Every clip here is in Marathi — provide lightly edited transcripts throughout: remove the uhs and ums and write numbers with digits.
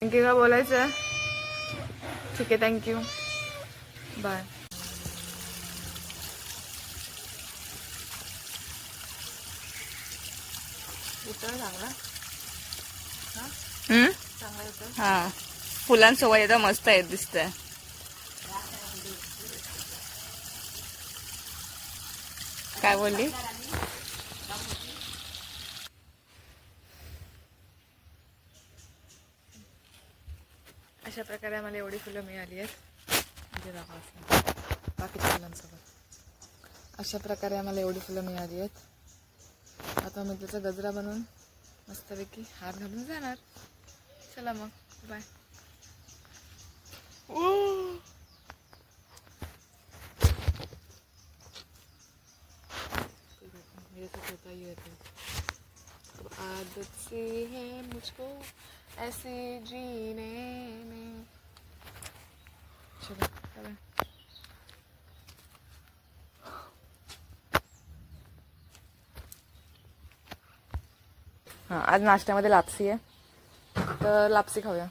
थँक्यू का बोलायचं? ठीक आहे, थँक्यू, बाय. चांगला हा, फुलांसोबत एकदम मस्त आहे, दिसतंय. काय बोलली? अशा प्रकारे आम्हाला एवढी फुलं मिळाली आहेत, म्हणजे बाकीच्या फुलांसोबत. अशा प्रकारे आम्हाला एवढी फुलं मिळाली आहेत. आता मी त्याचा गजरा बनवून मस्तपैकी हार घालून जाणार. चला मग, बाय. मेरे से होता ही रहता है, अब आदत सी है मुझको ऐसे जीने में. चलो बाय. हां, आज नाश्त्यामध्ये लापसी आहे, तर लापसी खाऊया.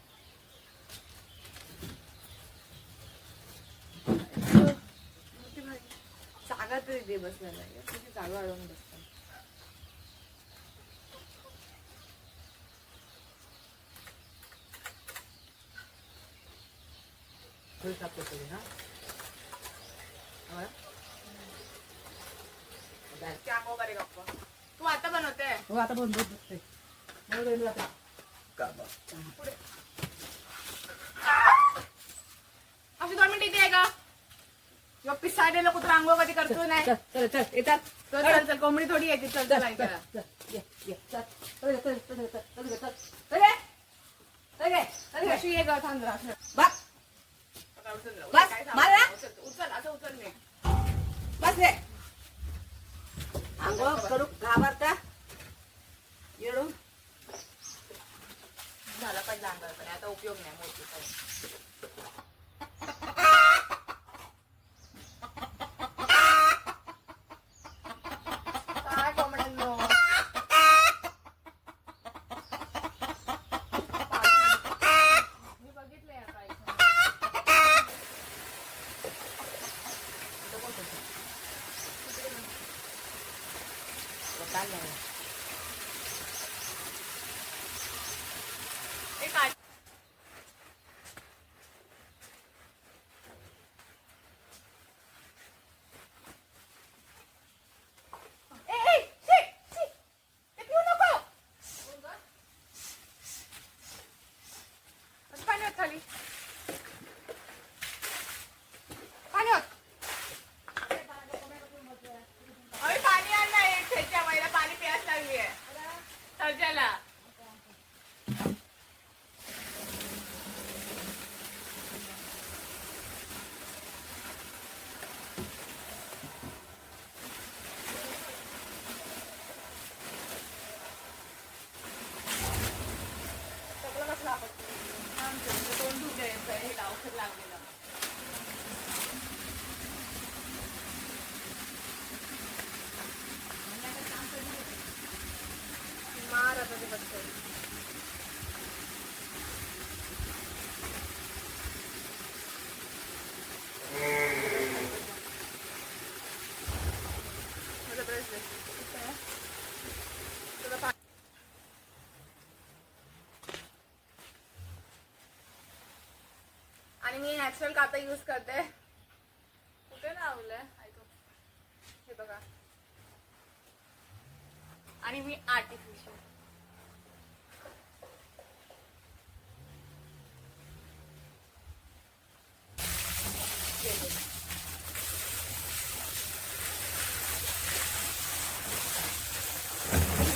जागा तरी दे बसल्याला, तुझी जागा अडवून बसतात. तू आता बनवते? हो, आता बनवते. अशी 2 मिनिटं इथे आहे का? किंवा पिसाळलेलं कुत्रा अंघोळ कधी करतो नाही. चल चल येतात. चल चल, कोंबडी थोडी येते. चल चल ऐकायला. अशी ये ग, थांब जरा. बस मला उचल, असं उचल नाही. बस रे. अंघोळ करू घाबरता येऊन झाला पाहिजे अंगावर, आता उपयोग नाही मोठी काही. काय कोंबड्यांनो, मी बघितलंय आता इथं. एक आठ. खाली पाणी होत. अरे पाणी आण ना, एक ठेच्या बाईला पाणी प्यास लागली आहे सर्जाला. सगळं कसं आपण तोंड धुतलं हे औषध लागलेलं. मार आता ते बघते. आणि मी नॅचरल काता यूज करते. कुठे लावलंय ऐकू, हे बघा. आणि मी आर्टिफिशियल.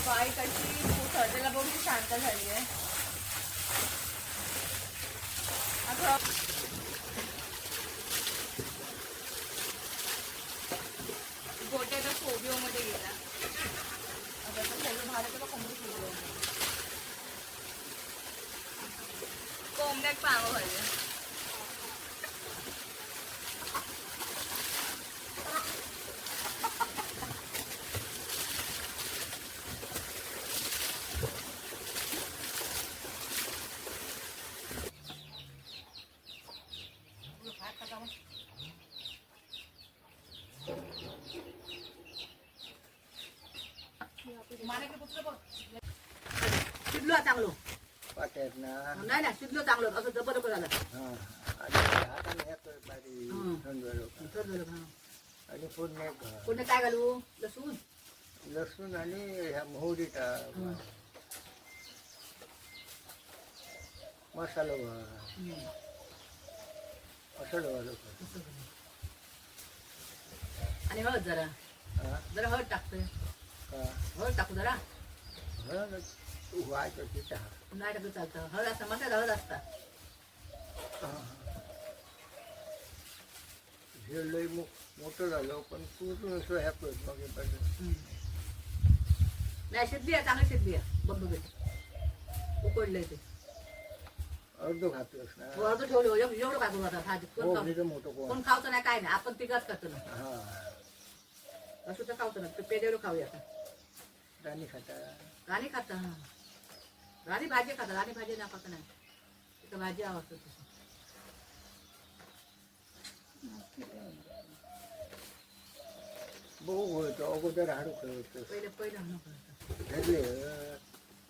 बाई कशी सर्जेला बघून शांत झाली आहे. आता गोट्याचा फोबिओ मध्ये गेला. आता फोबिओ भारत कोंबडी फोबिओ कोंबड्यात पाव पाहिजे. चांगलं वाटत ना नाही ना शिजलं चांगलं असं जबर झालं हा आणि हाताने हे कर बारी हं. थंड तर झालं, हा. आणि पुन्हा कोणी काय घालू लसूण लसूण आणि ह्या मोहरी टाक मसाला भर असं डोळा आणि हळद जरा हा जरा हळद टाकतोय का हळद टाकू जरा व्हायचं तिथं नाही टाकलं चालतं हळद असतं मसाला हळद असता हे लय मोठं झालं पण पूर्ण असं ह्या करत मग हे पाहिजे नाही शिजली आहे चांगली शिजली आहे बघ बघ उकडलंय ते अर्ध घातलंस ना अर्ध ठेवलं एवढं काय करू आता भाजी हो मी तर मोठं कोण कोण खावचं नाही काय नाही आपण तिघाच खातो ना हा असं तर खावतो ना ते पेल्यावर खाऊया आता राणी खाता राणी खाता हा राणी भाजी खाता राणी भाजी ना खाता नाही तिथं भाजी आवडतो तसं बघू होतं अगोदर हाडू खेळत पहिले पहिलं नको होतं. घेतले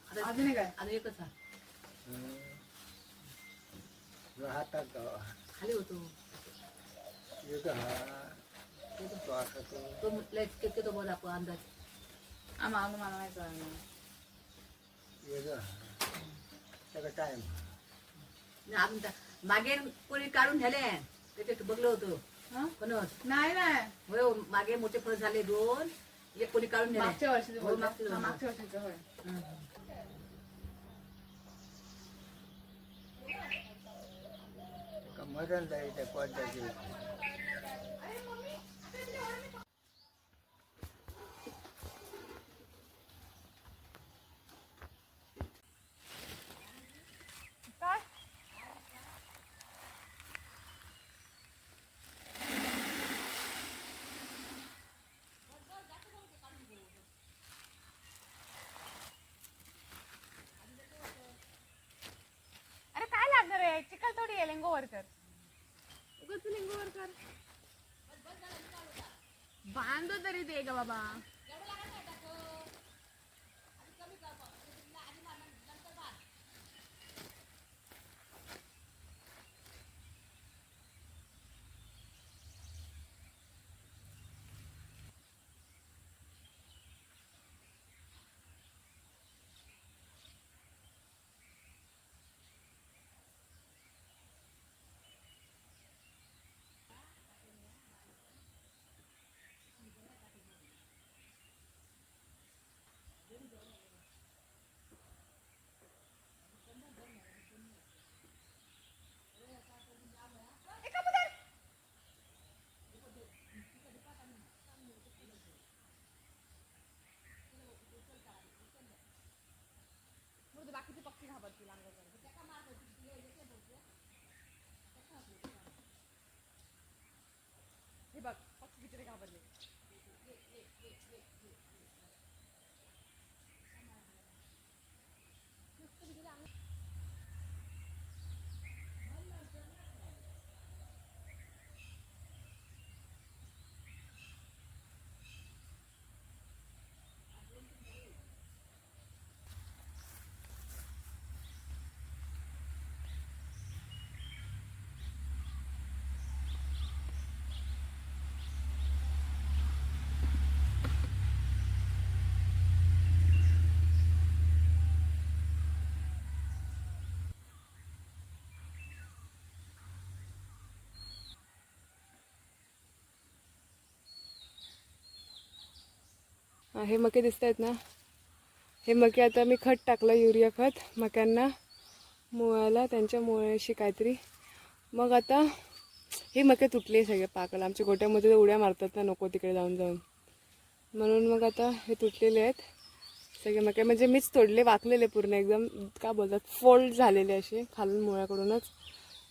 आता अजून काय आता एकच आहे हातात खाली होतो एक हा तो असा तो तो म्हटलं किती तो बोल आपण अंदाज आम्हाला मला नाही कळणार एक हा त्याचा टाइम आणि अजून मागे कोणी काढून ठेवले त्याच्यात बघलं होतं हं? फणस नाही नाही होय मागे मोठे फळ झाले दोन एक कोणी काढून ठेवले मागच्या वर्षीचं हो, बोलते. मागच्या हा, वर्षी. मागच्या वर्षीचं होय का मरण जायचं पडद्याचे काय अरे काय लागणार आहे चिकल थोडी आहे लिंगो वर कर उगाच लिंगो वर कर बांधो तरी दे ग बाबा बाकीचे पक्षी घाबरतील हे बघ पक्षी किती घाबरले हे मके दिसत आहेत ना हे मके आता मी खत टाकलं युरिया खत मक्यांना मुळाला त्यांच्या मुळाशी काहीतरी मग आता हे मके तुटले सगळे पाकाला आमच्या गोट्यामध्ये तर उड्या मारतात ना नको तिकडे जाऊन जाऊन म्हणून मग आता हे तुटलेले आहेत सगळे मके म्हणजे मीच तोडले वाकलेले पूर्ण एकदम का बोलतात फोल्ड झालेले असे खालून मुळाकडूनच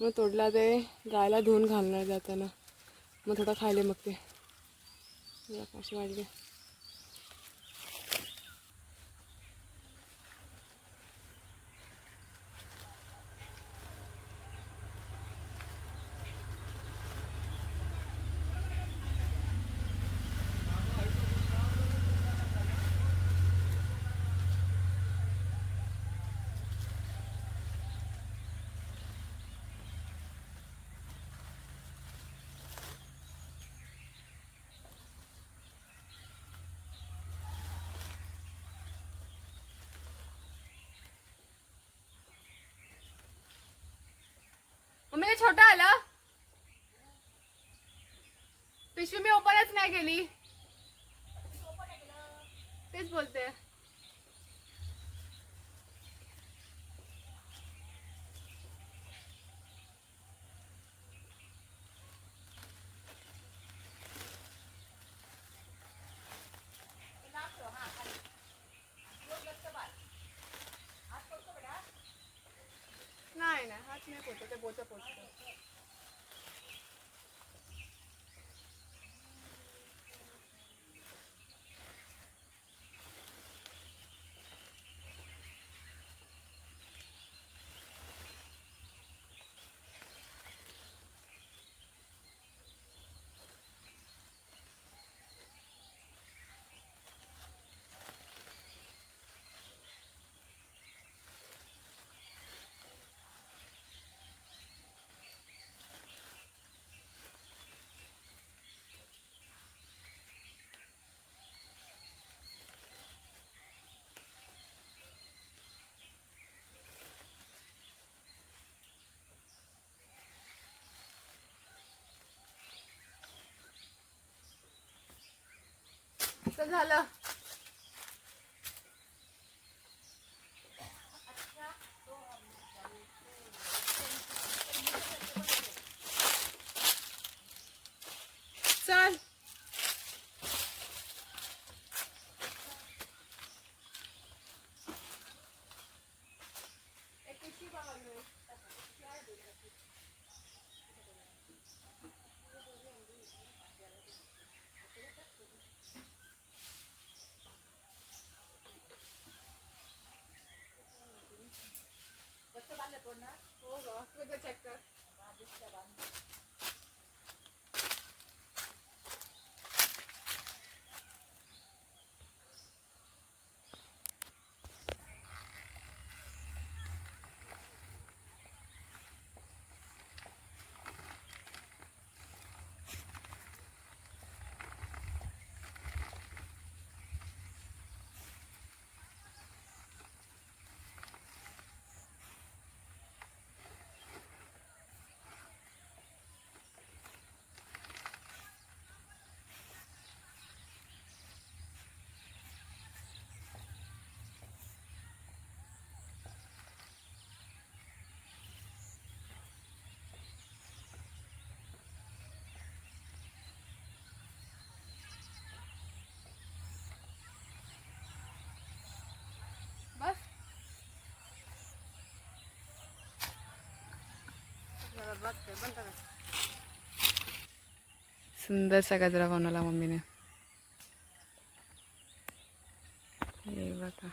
मग तोडला ते गायला धुवून घालणार जाताना मग थोडा खायले मग ते असे वाढले छोटं आलं. पिशवी मी ओपनच नाही केली. तेच बोलते. नाही नाही हात नाही पोचत, ते बोचं पोचतं. तर झालं. चल. हो ग, तुझं चेक कर. बस. सुंदरसा गजरा बनवला मम्मीने. हे बघा.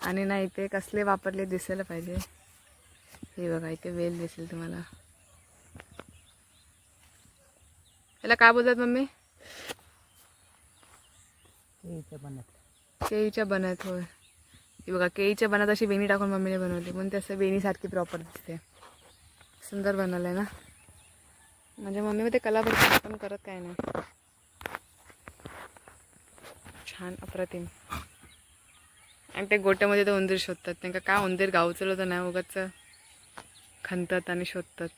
आणि ना इथे कसले वापरले दिसायला पाहिजे. हे बघा इथे वेल दिसेल तुम्हाला. याला काय बोलतात मम्मी? केळीच्या बनात. होय. हे बघा केळीच्या बनात अशी वेणी टाकून मम्मीने बनवली, म्हणून ते असं वेणीसारखी प्रॉपर दिसते. सुंदर बनवलंय ना. म्हणजे मम्मी मध्ये कला भरपूर, पण करत काय नाही. छान अप्रतिम. आणि ते गोट्यामध्ये तर उंदीर शोधतात. त्यांना काय उंदीर गावचलं तर नाही, उगाच खणतात आणि शोधतात.